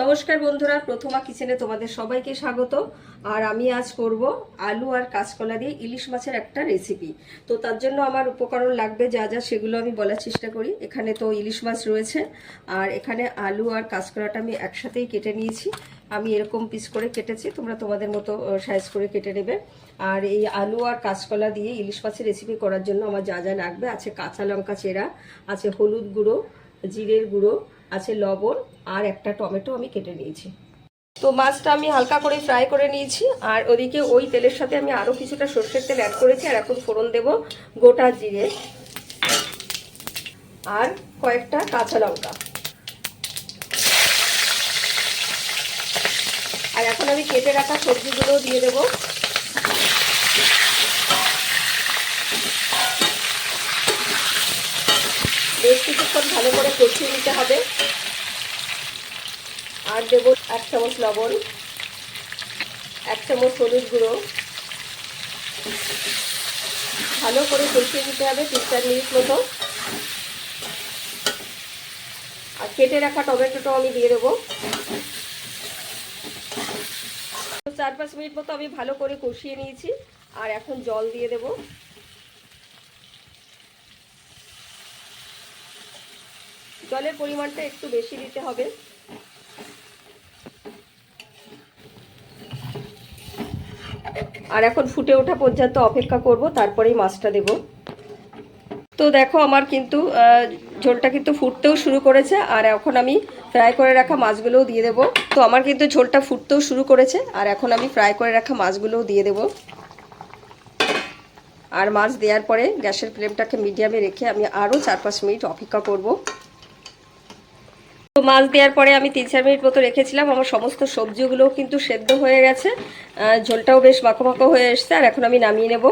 নমস্কার বন্ধুরা, প্রথমা কিচেনে তোমাদের সবাইকে স্বাগত। আর আমি আজ করব আলু আর কাঁচকলা দিয়ে ইলিশ মাছের একটা রেসিপি। তো তার জন্য আমার উপকরণ লাগবে যা যা, সেগুলো আমি বলার চেষ্টা করি। এখানে তো ইলিশ মাছ রয়েছে, আর এখানে আলু আর কাঁচকলাটা আমি একসাথেই কেটে নিয়েছি। আমি এরকম পিস করে কেটেছি, তোমরা তোমাদের মতো সাইজ করে কেটে নেবে। আর এই আলু আর কাঁচকলা দিয়ে ইলিশ মাছের রেসিপি করার জন্য আমার যা যা লাগবে আছে: কাঁচা লঙ্কা চেরা, আছে হলুদ গুঁড়ো, জিরের গুঁড়ো, আছে লবণ, আর একটা টমেটো আমি কেটে নিয়েছি। তো মাছটা আমি হালকা করে ফ্রাই করে নিয়েছি, আর ওদিকে ওই তেলের সাথে আমি আরও কিছুটা সর্ষের তেল অ্যাড করেছি। আর এখন ফোড়ন দেব গোটা জিরে আর কয়েকটা কাঁচা লঙ্কা। আর এখন আমি কেটে রাখা সবজিগুলো দিয়ে দেব। বেশ কিছুক্ষণ ভালো করে কষিয়ে নিতে হবে। আর দেবো 1 চামচ লবণ, 1 চামচ হলুদ গুঁড়ো। ভালো করে কষিয়ে নিতে হবে 3-4 মিনিট মতো। আর কেটে রাখা টমেটোটাও আমি দিয়ে দেবো। 4-5 মিনিট মতো আমি ভালো করে কষিয়ে নিয়েছি। আর এখন জল দিয়ে দেব। জলের পরিমাণটা একটু বেশি দিতে হবে। আর এখন ফুটে ওঠা পর্যন্ত অপেক্ষা করব, তারপরেই মাছটা দেব। তো দেখো আমার কিন্তু ঝোলটা কিন্তু ফুটতেও শুরু করেছে। আর এখন আমি ফ্রাই করে রাখা মাছগুলোও দিয়ে দেব। তো আমার কিন্তু ঝোলটা ফুটতেও শুরু করেছে, আর এখন আমি ফ্রাই করে রাখা মাছগুলোও দিয়ে দেব। আর মাছ দেওয়ার পরে গ্যাসের ফ্লেমটাকে মিডিয়ামে রেখে আমি আরও 4-5 মিনিট অপেক্ষা করব। তো মাছ দেওয়ার পরে আমি 3-4 মিনিট মতো রেখেছিলাম। আমার সমস্ত সবজিগুলোও কিন্তু সেদ্ধ হয়ে গেছে, ঝোলটাও বেশ মাখো মাখো হয়ে এসছে। আর এখন আমি নামিয়ে নেব।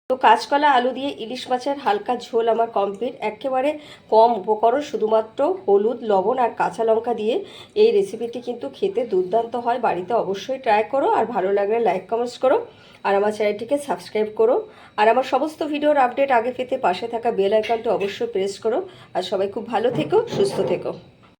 তো কাঁচকলা আলু দিয়ে ইলিশ মাছের হালকা ঝোল আমার কমপ্লিট। একেবারে কম উপকরণ, শুধুমাত্র হলুদ, লবণ আর কাঁচা লঙ্কা দিয়ে এই রেসিপিটি কিন্তু খেতে দুর্দান্ত হয়। বাড়িতে অবশ্যই ট্রাই করো, আর ভালো লাগলে লাইক কমেন্টস করো, আর আমার চ্যানেলটিকে সাবস্ক্রাইব করো। আর আমার সমস্ত ভিডিওর আপডেট আগে পেতে পাশে থাকা বেল আইকনটি অবশ্যই প্রেস করো। আর সবাই খুব ভালো থেকো, সুস্থ থেকো।